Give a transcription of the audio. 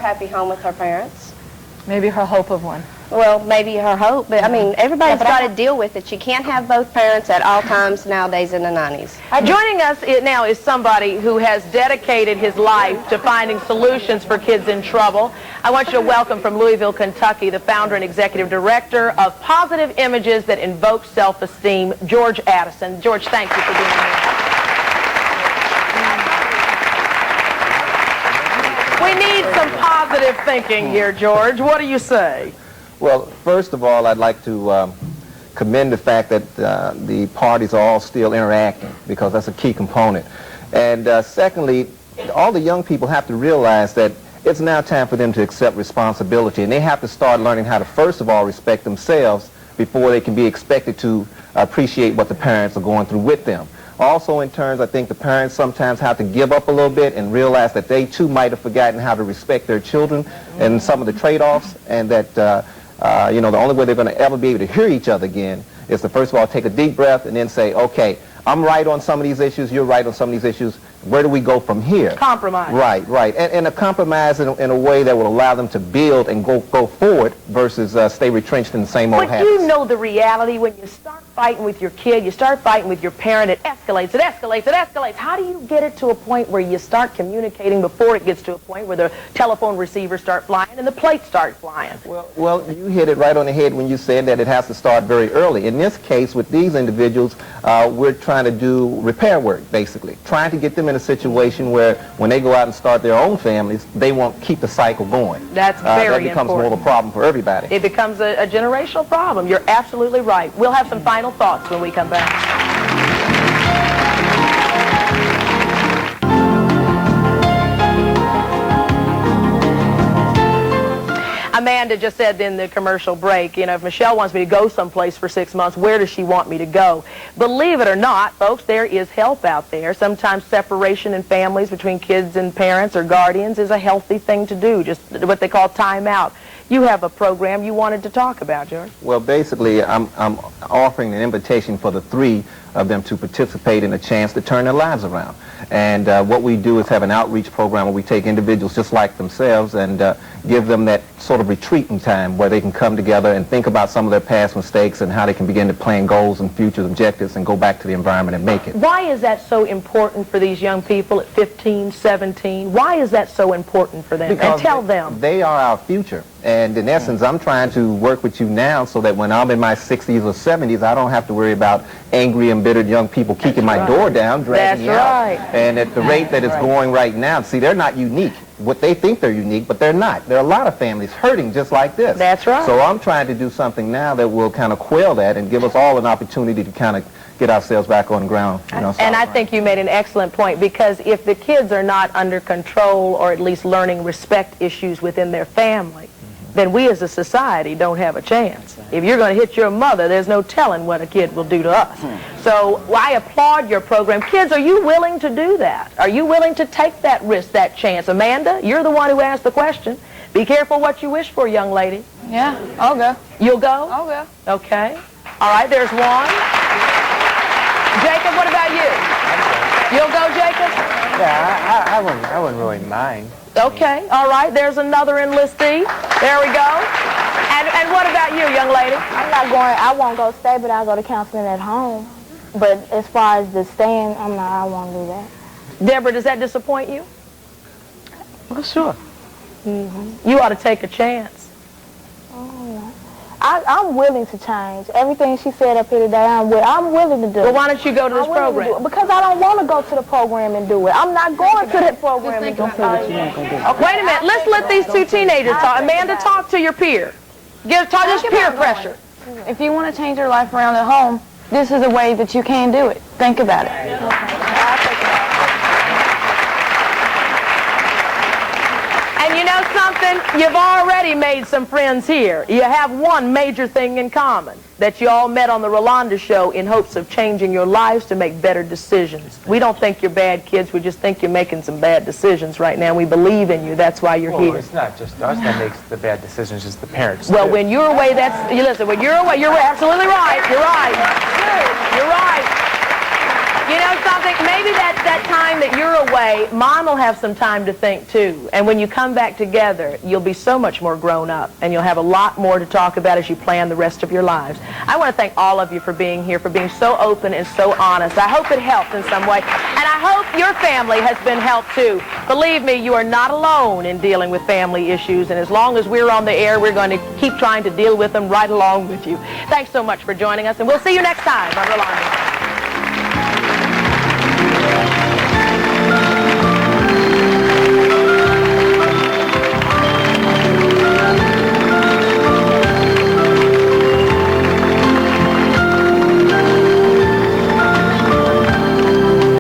happy home with her parents. Maybe her hope of one. Well, maybe her hope, but I mean, everybody's got to deal with it. You can't have both parents at all times nowadays in the 90s. Joining us now is somebody who has dedicated his life to finding solutions for kids in trouble. I want you to welcome from Louisville, Kentucky, the founder and executive director of Positive Images That Invoke Self-Esteem, George Addison. George, thank you for being here. We need some positive thinking here, George. What do you say? Well, first of all, I'd like to commend the fact that the parties are all still interacting, because that's a key component. And secondly, all the young people have to realize that it's now time for them to accept responsibility, and they have to start learning how to, first of all, respect themselves before they can be expected to appreciate what the parents are going through with them. Also, in terms, I think the parents sometimes have to give up a little bit and realize that they too might have forgotten how to respect their children and some of the trade-offs, and that you know, the only way they're going to ever be able to hear each other again is to first of all take a deep breath and then say, okay, I'm right on some of these issues, you're right on some of these issues. Where do we go from here? Compromise. Right, right. And a compromise in a way that will allow them to build and go forward versus stay retrenched in the same old habits. But you know the reality, when you start fighting with your kid, you start fighting with your parent, it escalates, it escalates, it escalates. How do you get it to a point where you start communicating before it gets to a point where the telephone receivers start flying and the plates start flying? Well, you hit it right on the head when you said that it has to start very early. In this case, with these individuals, we're trying to do repair work, basically. Trying to get them in a situation where when they go out and start their own families, they won't keep the cycle going. That's very important. That becomes more of a problem for everybody. It becomes a generational problem. You're absolutely right. We'll have some final thoughts when we come back. Amanda just said in the commercial break, you know, if Michelle wants me to go someplace for 6 months, where does she want me to go? Believe it or not, folks, there is help out there. Sometimes separation in families between kids and parents or guardians is a healthy thing to do, just what they call time out. You have a program you wanted to talk about, George. Well, basically, I'm offering an invitation for the three of them to participate in a chance to turn their lives around. And what we do is have an outreach program where we take individuals just like themselves and give them that sort of retreating time where they can come together and think about some of their past mistakes and how they can begin to plan goals and future objectives and go back to the environment and make it. Why is that so important for these young people at 15, 17? Why is that so important for them? Because and tell them. They are our future. And in essence, I'm trying to work with you now so that when I'm in my 60s or 70s, I don't have to worry about angry, embittered young people kicking my door down, dragging me out. And at the rate that it's going right now, see, they're not unique. What they think they're unique, but they're not. There are a lot of families hurting just like this. That's right. So I'm trying to do something now that will kind of quell that and give us all an opportunity to kind of get ourselves back on the ground. You know, and I think you made an excellent point, because if the kids are not under control or at least learning respect issues within their family, then we as a society don't have a chance. If you're going to hit your mother, there's no telling what a kid will do to us. So I applaud your program. Kids, are you willing to do that? Are you willing to take that risk, that chance? Amanda, you're the one who asked the question. Be careful what you wish for, young lady. Yeah, I'll go. You'll go? I'll go. Okay. All right, there's one. Jacob, what about you? You'll go, Jacob? Yeah, I wouldn't really mind. Okay, all right, there's another enlistee. There we go. And what about you, young lady? I'm not going, I won't go stay, but I'll go to counseling at home. But as far as the staying, I won't do that. Deborah, does that disappoint you? Well, sure. You ought to take a chance. I'm willing to change. Everything she said up here today, I'm willing to do. Well, why don't you go to this program? Because I don't want to go to the program and do it. I'm not going to that program and do it. Wait a minute. Let's let these two teenagers talk. Amanda, talk to your peer. Talk this peer pressure. If you want to change your life around at home, this is a way that you can do it. Think about it. And you know something? You've already made some friends here. You have one major thing in common, that you all met on the Rolonda show in hopes of changing your lives to make better decisions. We don't think you're bad kids. We just think you're making some bad decisions right now. We believe in you. That's why you're here. It's not just us that makes the bad decisions. It's the parents. Well, too. when you're away, you listen, when you're away, you're absolutely right. You're right. You're right. You know something? Maybe that that time that you're away, Mom will have some time to think too. And when you come back together, you'll be so much more grown up, and you'll have a lot more to talk about as you plan the rest of your lives. I want to thank all of you for being here, for being so open and so honest. I hope it helped in some way, and I hope your family has been helped too. Believe me, you are not alone in dealing with family issues, and as long as we're on the air, we're going to keep trying to deal with them right along with you. Thanks so much for joining us, and we'll see you next time on Rolonda.